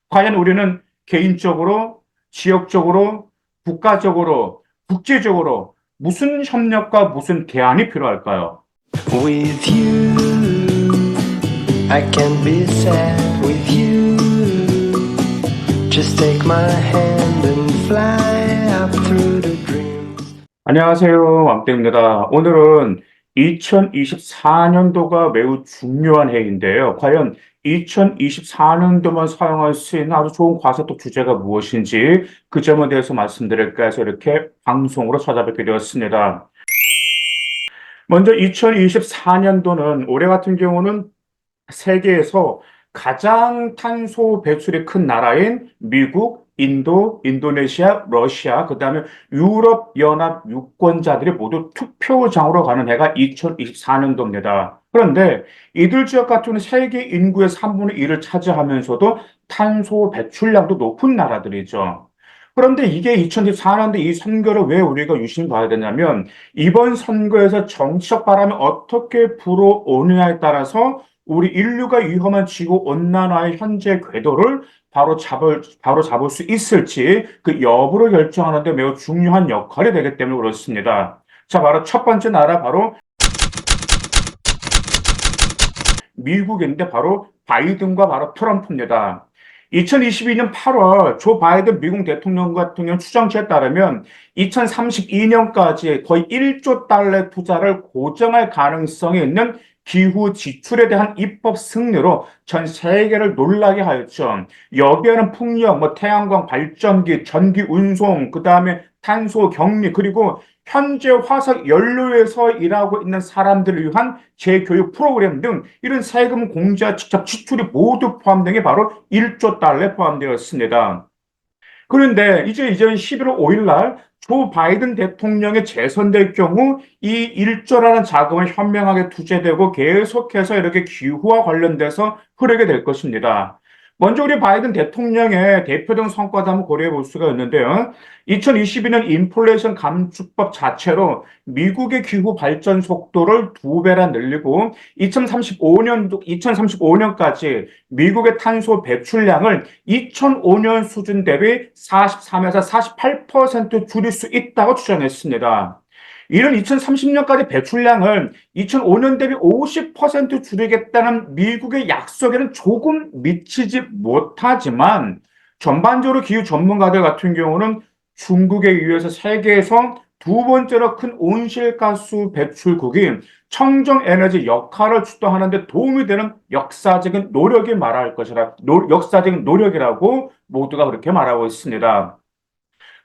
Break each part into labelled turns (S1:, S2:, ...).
S1: 과연 우리는 개인적으로, 지역적으로, 국가적으로, 국제적으로 무슨 협력과 무슨 대안이 필요할까요?
S2: With you, I can be sad with you. Just take my hand and fly up through the dreams.
S1: 안녕하세요. 왕땡입니다. 오늘은 2024년도가 매우 중요한 해인데요. 과연 2024년도만 사용할 수 있는 아주 좋은 과세톡 주제가 무엇인지 그 점에 대해서 말씀드릴까 해서 이렇게 방송으로 찾아뵙게 되었습니다. 먼저 2024년도는 올해 같은 경우는 세계에서 가장 탄소 배출이 큰 나라인 미국, 인도, 인도네시아, 러시아, 그다음에 유럽 연합 유권자들이 모두 투표장으로 가는 해가 2024년도입니다. 그런데 이들 지역 같은 경우는 세계 인구의 3분의 1을 차지하면서도 탄소 배출량도 높은 나라들이죠. 그런데 이게 2024년도 이 선거를 왜 우리가 유심히 봐야 되냐면 이번 선거에서 정치적 바람이 어떻게 불어오느냐에 따라서 우리 인류가 위험한 지구 온난화의 현재 궤도를 바로 잡을 수 있을지 그 여부를 결정하는 데 매우 중요한 역할이 되기 때문에 그렇습니다. 자, 바로 첫 번째 나라 바로 미국인데 바로 바이든과 바로 트럼프입니다. 2022년 8월 조 바이든 미국 대통령 같은 경우 추정치에 따르면 2032년까지 거의 1조 달러 투자를 고정할 가능성이 있는 기후 지출에 대한 입법 승리로 전 세계를 놀라게 하였죠. 여기에는 풍력, 태양광 발전기, 전기 운송, 그 다음에 탄소 격리, 그리고 현재 화석 연료에서 일하고 있는 사람들을 위한 재교육 프로그램 등 이런 세금 공제와 직접 지출이 모두 포함된 게 바로 1조 달러에 포함되었습니다. 그런데 이제 11월 5일 날 조 바이든 대통령이 재선될 경우 이 1조라는 자금을 현명하게 투자되고 계속해서 이렇게 기후와 관련돼서 흐르게 될 것입니다. 먼저 우리 바이든 대통령의 대표적 성과도 한번 고려해 볼 수가 있는데요. 2022년 인플레이션 감축법 자체로 미국의 기후 발전 속도를 2배나 늘리고 2035년까지 미국의 탄소 배출량을 2005년 수준 대비 43에서 48% 줄일 수 있다고 추정했습니다. 이런 2030년까지 배출량을 2005년 대비 50% 줄이겠다는 미국의 약속에는 조금 미치지 못하지만 전반적으로 기후 전문가들 같은 경우는 중국에 의해서 세계에서 두 번째로 큰 온실가스 배출국인 청정에너지 역할을 주도하는 데 도움이 되는 역사적인 노력이 말할 것이라, 역사적인 노력이라고 모두가 그렇게 말하고 있습니다.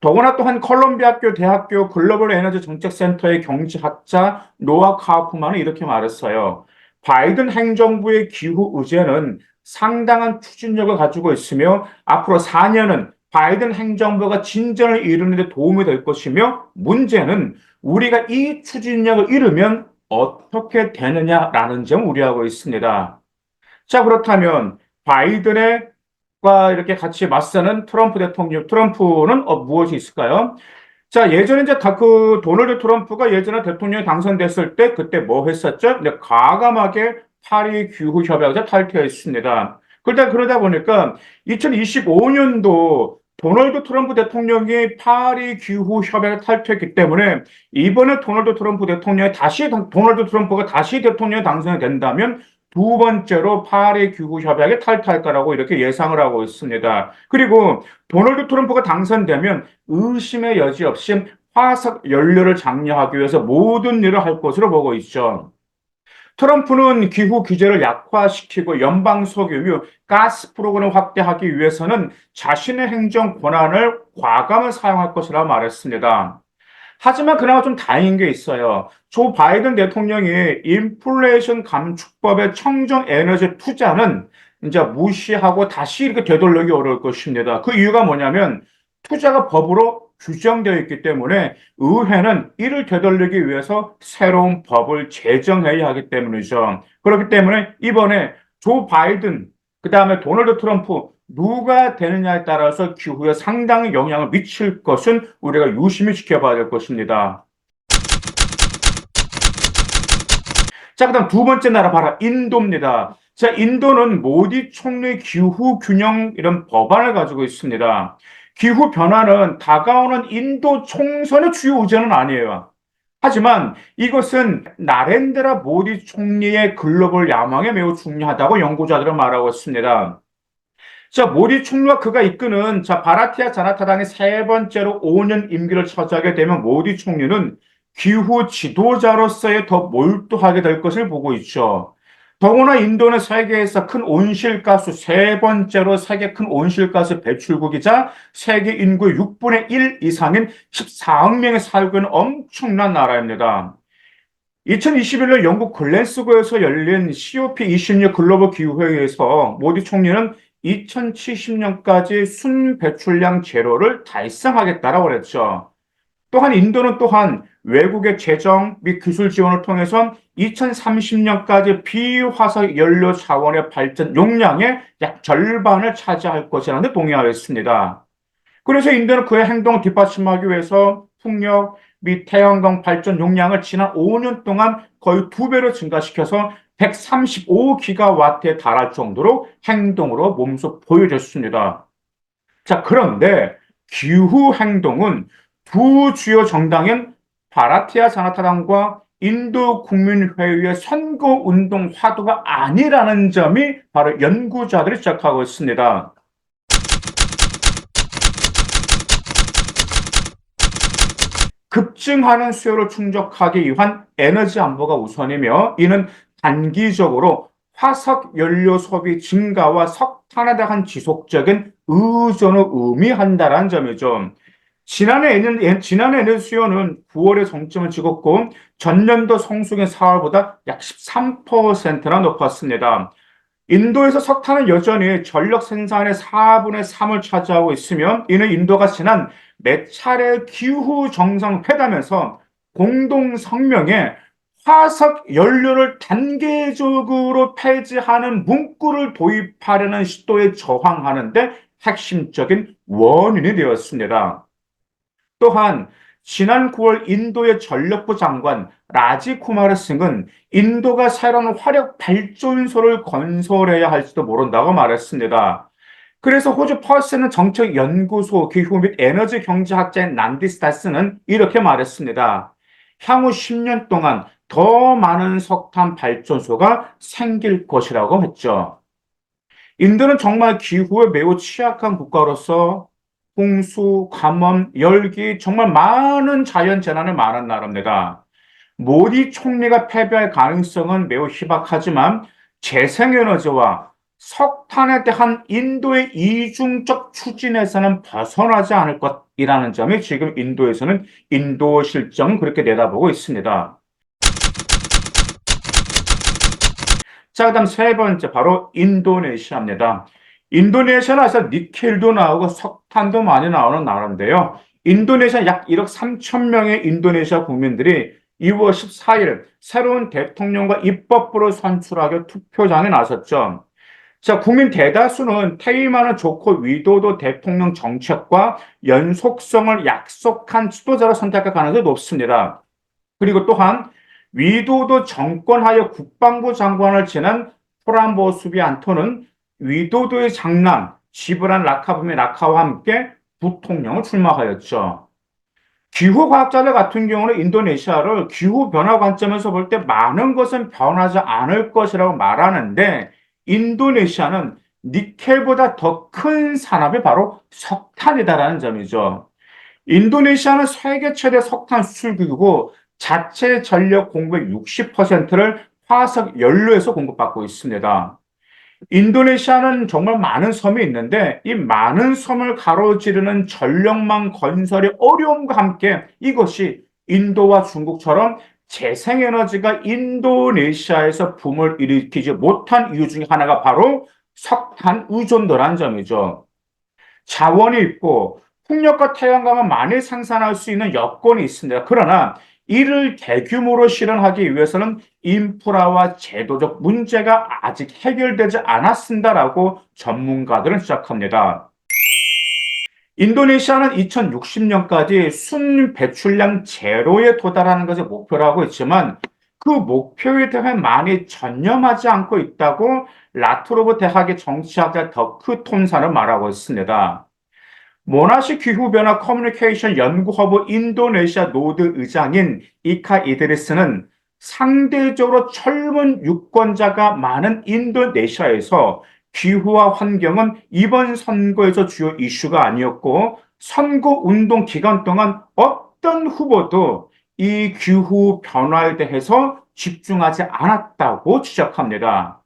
S1: 더구나 또한 컬럼비아학교 대학교 글로벌 에너지 정책센터의 경제학자 노아 카우프만은 이렇게 말했어요. 바이든 행정부의 기후 의제는 상당한 추진력을 가지고 있으며 앞으로 4년은 바이든 행정부가 진전을 이루는 데 도움이 될 것이며 문제는 우리가 이 추진력을 이루면 어떻게 되느냐라는 점을 우려하고 있습니다. 자, 그렇다면 바이든의 과 이렇게 같이 맞서는 트럼프 대통령, 트럼프는 무엇이 있을까요? 자, 예전에 이제 그 도널드 트럼프가 예전에 대통령이 당선됐을 때 그때 뭐 했었죠? 네, 과감하게 파리 기후 협약에서 탈퇴했습니다. 그러다 보니까 2025년도 도널드 트럼프 대통령이 파리 기후 협약을 탈퇴했기 때문에 이번에 도널드 트럼프가 다시 대통령이 당선이 된다면 두 번째로 파리 기후 협약에 탈퇴할 거라고 이렇게 예상을 하고 있습니다. 그리고 도널드 트럼프가 당선되면 의심의 여지 없이 화석 연료를 장려하기 위해서 모든 일을 할 것으로 보고 있죠. 트럼프는 기후 규제를 약화시키고 연방 석유, 가스 프로그램을 확대하기 위해서는 자신의 행정 권한을 과감히 사용할 것이라 말했습니다. 하지만 그나마 좀 다행인 게 있어요. 조 바이든 대통령이 인플레이션 감축법의 청정 에너지 투자는 이제 무시하고 다시 이렇게 되돌리기 어려울 것입니다. 그 이유가 뭐냐면 투자가 법으로 규정되어 있기 때문에 의회는 이를 되돌리기 위해서 새로운 법을 제정해야 하기 때문이죠. 그렇기 때문에 이번에 조 바이든, 그 다음에 도널드 트럼프 누가 되느냐에 따라서 기후에 상당히 영향을 미칠 것은 우리가 유심히 지켜봐야 될 것입니다. 자, 그다음 두 번째 나라 바로 인도입니다. 자, 인도는 모디 총리 기후 균형 이런 법안을 가지고 있습니다. 기후 변화는 다가오는 인도 총선의 주요 의제는 아니에요. 하지만 이것은 나렌드라 모디 총리의 글로벌 야망에 매우 중요하다고 연구자들은 말하고 있습니다. 자, 모디 총리와 그가 이끄는 바라티아 자나타당이 세 번째로 5년 임기를 차지하게 되면 모디 총리는 기후 지도자로서의 더 몰두하게 될 것을 보고 있죠. 더구나 인도는 세계에서 큰 온실가스 세 번째로 세계 큰 온실가스 배출국이자 세계 인구의 6분의 1 이상인 14억 명이 살고 있는 엄청난 나라입니다. 2021년 영국 글래스고에서 열린 COP26 글로벌 기후회의에서 모디 총리는 2070년까지 순배출량 제로를 달성하겠다라고 그랬죠. 또한 인도는 또한 외국의 재정 및 기술 지원을 통해서 2030년까지 비화석 연료 자원의 발전 용량의 약 절반을 차지할 것이라는 데 동의하였습니다. 그래서 인도는 그의 행동을 뒷받침하기 위해서 풍력 및 태양광 발전 용량을 지난 5년 동안 거의 2배로 증가시켜서 135기가와트에 달할 정도로 행동으로 몸소 보여줬습니다. 자, 그런데 기후 행동은 두 주요 정당인 바라티아 자나타당과 인도 국민회의의 선거운동 화두가 아니라는 점이 바로 연구자들이 지적하고 있습니다. 급증하는 수요를 충족하기 위한 에너지 안보가 우선이며 이는 단기적으로 화석 연료 소비 증가와 석탄에 대한 지속적인 의존을 의미한다는 점이죠. 지난해 에너지 수요는 9월에 정점을 찍었고 전년도 성수기 4월보다 약 13%나 높았습니다. 인도에서 석탄은 여전히 전력 생산의 4분의 3을 차지하고 있으며 이는 인도가 지난 몇 차례 기후 정상회담에서 공동 성명에 화석 연료를 단계적으로 폐지하는 문구를 도입하려는 시도에 저항하는데 핵심적인 원인이 되었습니다. 또한 지난 9월 인도의 전력부 장관 라지 쿠마르 싱은 인도가 새로운 화력 발전소를 건설해야 할지도 모른다고 말했습니다. 그래서 호주 퍼스는 정책연구소 기후 및 에너지 경제학자인 난디 스타스는 이렇게 말했습니다. 향후 10년 동안 더 많은 석탄 발전소가 생길 것이라고 했죠. 인도는 정말 기후에 매우 취약한 국가로서 홍수, 가뭄, 열기, 정말 많은 자연재난을 많은 나라입니다. 모디 총리가 패배할 가능성은 매우 희박하지만 재생에너지와 석탄에 대한 인도의 이중적 추진에서는 벗어나지 않을 것이라는 점이 지금 인도에서는 인도 실정 그렇게 내다보고 있습니다. 자, 그다음 세 번째 바로 인도네시아입니다. 인도네시아에서 니켈도 나오고 석탄도 많이 나오는 나라인데요. 인도네시아 약 1억 3천 명의 인도네시아 국민들이 2월 14일 새로운 대통령과 입법부를 선출하기 투표장에 나섰죠. 자, 국민 대다수는 퇴임하는 조코 위도도 대통령 정책과 연속성을 약속한 지도자로 선택할 가능성이 높습니다. 그리고 또한 위도도 정권하에 국방부 장관을 지낸 프람보 수비안토는 위도도의 장남 지브란 라카브미 라카와 함께 부통령을 출마하였죠. 기후과학자들 같은 경우는 인도네시아를 기후변화 관점에서 볼 때 많은 것은 변하지 않을 것이라고 말하는데 인도네시아는 니켈보다 더 큰 산업이 바로 석탄이다라는 점이죠. 인도네시아는 세계 최대 석탄 수출국이고 자체 전력 공급의 60%를 화석 연료에서 공급받고 있습니다. 인도네시아는 정말 많은 섬이 있는데 이 많은 섬을 가로지르는 전력망 건설의 어려움과 함께 이것이 인도와 중국처럼 재생에너지가 인도네시아에서 붐을 일으키지 못한 이유 중에 하나가 바로 석탄 의존도라는 점이죠. 자원이 있고 풍력과 태양광을 많이 생산할 수 있는 여건이 있습니다. 그러나 이를 대규모로 실현하기 위해서는 인프라와 제도적 문제가 아직 해결되지 않았습니다라고 전문가들은 지적합니다. 인도네시아는 2060년까지 순 배출량 제로에 도달하는 것을 목표로 하고 있지만 그 목표에 대해 많이 전념하지 않고 있다고 라트로브 대학의 정치학자 더크 톰사는 말하고 있습니다. 모나시 기후변화 커뮤니케이션 연구허브 인도네시아 노드 의장인 이카 이드리스는 상대적으로 젊은 유권자가 많은 인도네시아에서 기후와 환경은 이번 선거에서 주요 이슈가 아니었고 선거 운동 기간 동안 어떤 후보도 이 기후 변화에 대해서 집중하지 않았다고 지적합니다.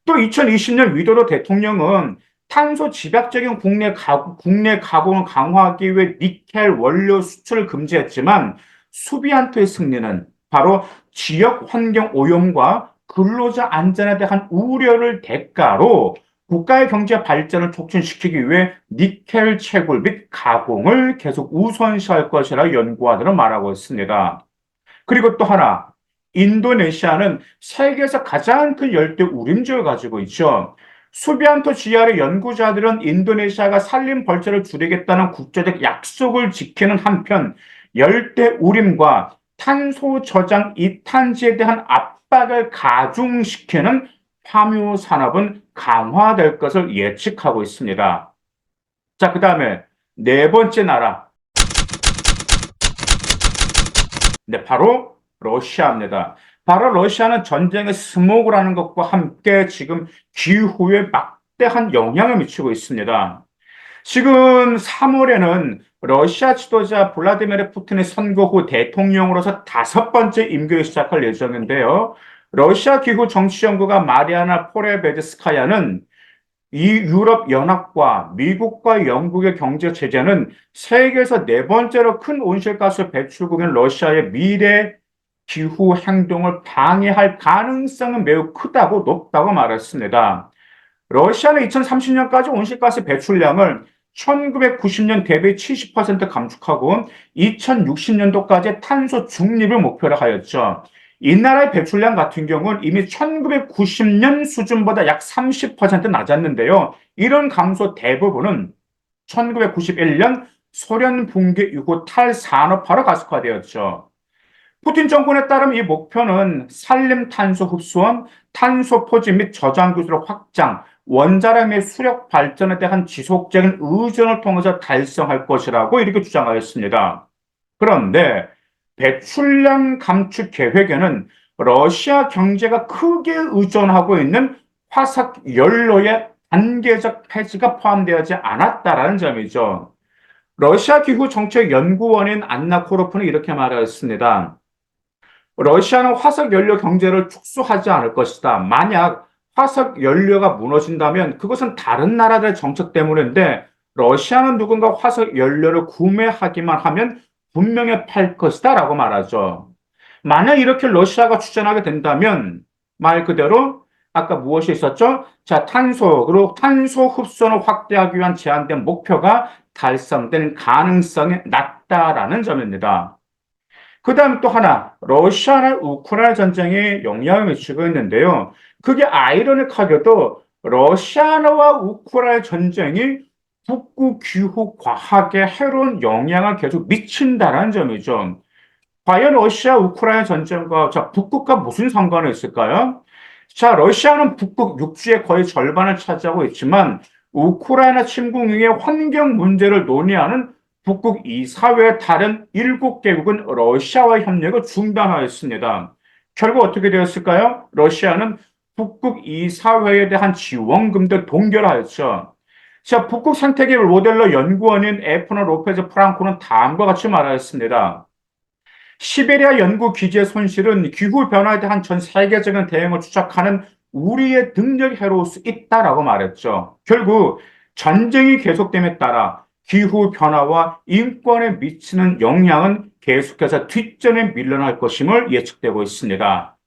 S1: 또 2020년 위도도 대통령은 탄소 집약적인 국내 가공을 강화하기 위해 니켈 원료 수출을 금지했지만 수비안토의 승리는 바로 지역 환경 오염과 근로자 안전에 대한 우려를 대가로 국가의 경제 발전을 촉진시키기 위해 니켈 채굴 및 가공을 계속 우선시할 것이라 연구하들은 말하고 있습니다. 그리고 또 하나, 인도네시아는 세계에서 가장 큰 열대 우림지를 가지고 있죠. 수비안토 지하의 연구자들은 인도네시아가 산림 벌채를 줄이겠다는 국제적 약속을 지키는 한편 열대 우림과 탄소 저장 이탄지에 대한 압박을 가중시키는 파묘 산업은 강화될 것을 예측하고 있습니다. 자, 그 다음에 네 번째 나라. 네, 바로 러시아입니다. 바로 러시아는 전쟁의 스모그라는 것과 함께 지금 기후에 막대한 영향을 미치고 있습니다. 지금 3월에는 러시아 지도자 블라디미르 푸틴의 선거 후 대통령으로서 다섯 번째 임기를 시작할 예정인데요. 러시아 기후 정치 연구가 마리아나 포레베드스카야는 이 유럽 연합과 미국과 영국의 경제 제재는 세계에서 네 번째로 큰 온실가스 배출국인 러시아의 미래 기후 행동을 방해할 가능성은 매우 크다고 높다고 말했습니다. 러시아는 2030년까지 온실가스 배출량을 1990년 대비 70% 감축하고 2060년도까지 탄소 중립을 목표로 하였죠. 이 나라의 배출량 같은 경우는 이미 1990년 수준보다 약 30% 낮았는데요. 이런 감소 대부분은 1991년 소련 붕괴 이후 탈산업화로 가속화되었죠. 푸틴 정권에 따르면 이 목표는 산림 탄소 흡수원, 탄소 포집 및 저장 기술의 확장, 원자력의 수력 발전에 대한 지속적인 의존을 통해서 달성할 것이라고 이렇게 주장하였습니다. 그런데 배출량 감축 계획에는 러시아 경제가 크게 의존하고 있는 화석 연료의 단계적 폐지가 포함되지 않았다라는 점이죠. 러시아 기후 정책 연구원인 안나 코로프는 이렇게 말하였습니다. 러시아는 화석 연료 경제를 축소하지 않을 것이다. 만약 화석 연료가 무너진다면 그것은 다른 나라들의 정책 때문인데 러시아는 누군가 화석 연료를 구매하기만 하면 분명히 팔 것이다 라고 말하죠. 만약 이렇게 러시아가 추진하게 된다면 말 그대로 아까 무엇이 있었죠? 자, 그리고 탄소 흡수를 확대하기 위한 제한된 목표가 달성될 가능성이 낮다라는 점입니다. 그 다음 또 하나, 러시아나 우크라이나 전쟁에 영향을 미치고 있는데요. 그게 아이러니하게도 러시아와 우크라이나 전쟁이 북극 기후 과학에 해로운 영향을 계속 미친다는 점이죠. 과연 러시아 우크라이나 전쟁과 북극과 무슨 상관이 있을까요? 자, 러시아는 북극 육지의 거의 절반을 차지하고 있지만 우크라이나 침공 이후에 환경 문제를 논의하는 북극 이사회의 다른 7개국은 러시아와의 협력을 중단하였습니다. 결국 어떻게 되었을까요? 러시아는 북극 이사회에 대한 지원금도 동결하였죠. 자, 북극 생태계 모델러 연구원인 에프너 로페즈 프랑코는 다음과 같이 말하였습니다. 시베리아 연구 기지의 손실은 기후 변화에 대한 전 세계적인 대응을 추적하는 우리의 능력이 해로울 수 있다라고 말했죠. 결국 전쟁이 계속됨에 따라 기후 변화와 인권에 미치는 영향은 계속해서 뒷전에 밀려날 것임을 예측되고 있습니다.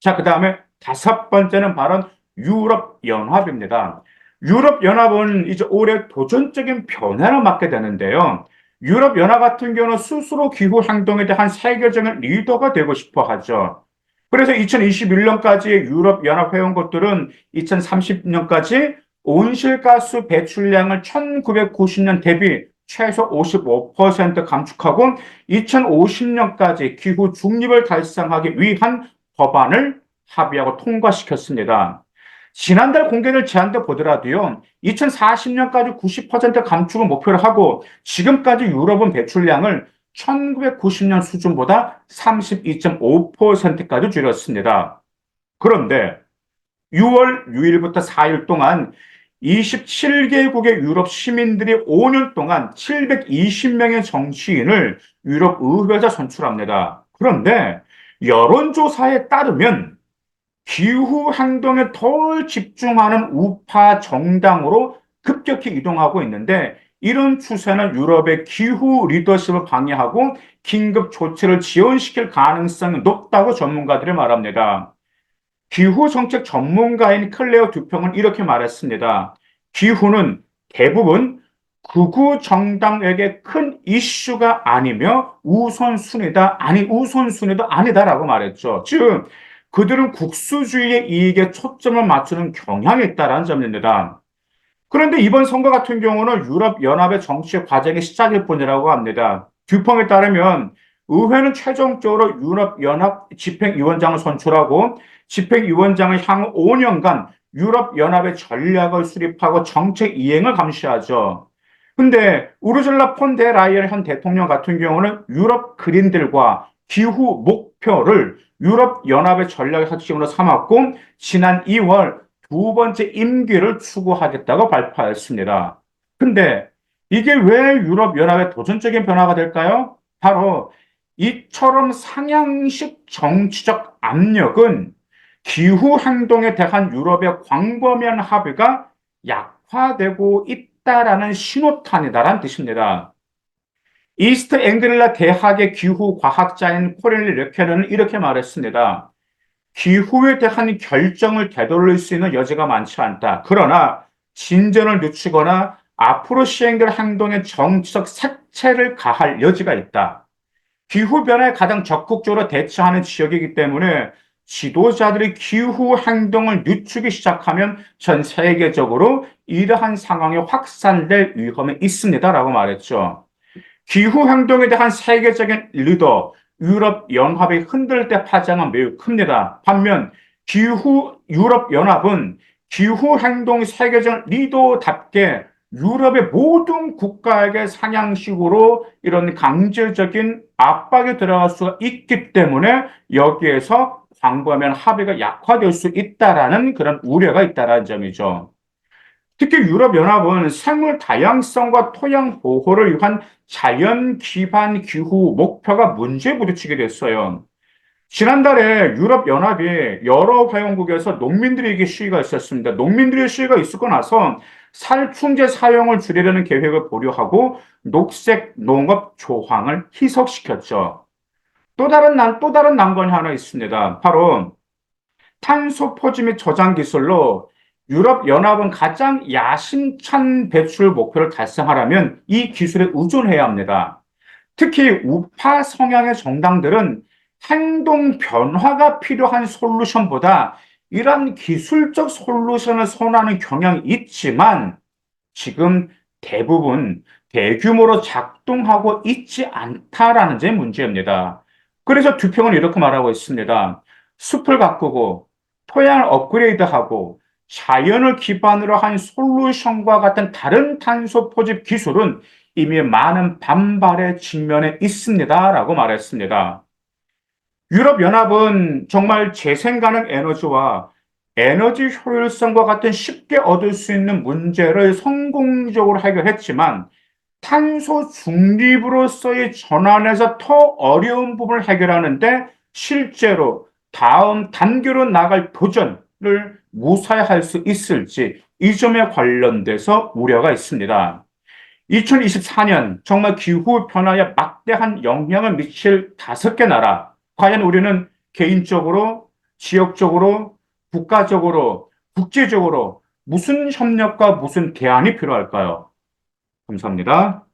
S1: 자, 그 다음에 다섯 번째는 바로 유럽연합입니다. 유럽연합은 이제 올해 도전적인 변화를 맞게 되는데요. 유럽연합 같은 경우는 스스로 기후 행동에 대한 세계적인 리더가 되고 싶어 하죠. 그래서 2021년까지 유럽연합 회원국들은 2030년까지 온실가스 배출량을 1990년 대비 최소 55% 감축하고 2050년까지 기후 중립을 달성하기 위한 법안을 합의하고 통과시켰습니다. 지난달 공개될 제안대 보더라도요, 2040년까지 90% 감축을 목표로 하고 지금까지 유럽은 배출량을 1990년 수준보다 32.5%까지 줄였습니다. 그런데 6월 6일부터 4일 동안 27개국의 유럽 시민들이 5년 동안 720명의 정치인을 유럽 의회에 선출합니다. 그런데 여론조사에 따르면 기후 행동에 덜 집중하는 우파 정당으로 급격히 이동하고 있는데 이런 추세는 유럽의 기후 리더십을 방해하고 긴급 조치를 지연시킬 가능성이 높다고 전문가들이 말합니다. 기후 정책 전문가인 클레어 두평은 이렇게 말했습니다. 기후는 대부분 극우 정당에게 큰 이슈가 아니며 우선순위도 아니다라고 말했죠. 즉, 그들은 국수주의의 이익에 초점을 맞추는 경향이 있다는 점입니다. 그런데 이번 선거 같은 경우는 유럽연합의 정치 과정의 시작일 뿐이라고 합니다. 듀펑에 따르면 의회는 최종적으로 유럽연합 집행위원장을 선출하고 집행위원장을 향후 5년간 유럽연합의 전략을 수립하고 정책 이행을 감시하죠. 근데 우르줄라 폰데 라이엔 현 대통령 같은 경우는 유럽 그린들과 기후 목표를 유럽연합의 전략의 핵심으로 삼았고 지난 2월 두 번째 임기를 추구하겠다고 발표했습니다. 근데 이게 왜 유럽연합의 도전적인 변화가 될까요? 바로 이처럼 상향식 정치적 압력은 기후 행동에 대한 유럽의 광범위한 합의가 약화되고 있다라는 신호탄이다라는 뜻입니다. 이스트 앵글라 대학의 기후 과학자인 코렐리 르케는 이렇게 말했습니다. 기후에 대한 결정을 되돌릴 수 있는 여지가 많지 않다. 그러나 진전을 늦추거나 앞으로 시행될 행동에 정치적 색채를 가할 여지가 있다. 기후변화에 가장 적극적으로 대처하는 지역이기 때문에 지도자들이 기후 행동을 늦추기 시작하면 전 세계적으로 이러한 상황이 확산될 위험이 있습니다라고 말했죠. 기후 행동에 대한 세계적인 리더, 유럽연합이 흔들 때 파장은 매우 큽니다. 반면 유럽연합은 기후 행동 세계적 리더답게 유럽의 모든 국가에게 상향식으로 이런 강제적인 압박이 들어갈 수가 있기 때문에 여기에서 광범위한 합의가 약화될 수 있다라는 그런 우려가 있다라는 점이죠. 특히 유럽연합은 생물 다양성과 토양 보호를 위한 자연 기반 기후 목표가 문제에 부딪히게 됐어요. 지난달에 유럽연합이 여러 회원국에서 농민들에게 시위가 있었습니다. 농민들의 시위가 있었고 나서 살충제 사용을 줄이려는 계획을 보류하고 녹색 농업 조항을 희석시켰죠. 또 다른 난관이 하나 있습니다. 바로 탄소 포지 및 저장 기술로 유럽연합은 가장 야심찬 배출 목표를 달성하려면 이 기술에 의존해야 합니다. 특히 우파 성향의 정당들은 행동 변화가 필요한 솔루션보다 이런 기술적 솔루션을 선호하는 경향이 있지만 지금 대부분 대규모로 작동하고 있지 않다라는 게 문제입니다. 그래서 두평은 이렇게 말하고 있습니다. 숲을 가꾸고 토양을 업그레이드하고 자연을 기반으로 한 솔루션과 같은 다른 탄소 포집 기술은 이미 많은 반발의 직면에 있습니다라고 말했습니다. 유럽연합은 정말 재생 가능 에너지와 에너지 효율성과 같은 쉽게 얻을 수 있는 문제를 성공적으로 해결했지만 탄소 중립으로서의 전환에서 더 어려운 부분을 해결하는데 실제로 다음 단계로 나갈 도전을 무사할 수 있을지 이 점에 관련돼서 우려가 있습니다. 2024년 정말 기후 변화에 막대한 영향을 미칠 5개 나라. 과연 우리는 개인적으로, 지역적으로, 국가적으로, 국제적으로 무슨 협력과 무슨 대안이 필요할까요? 감사합니다.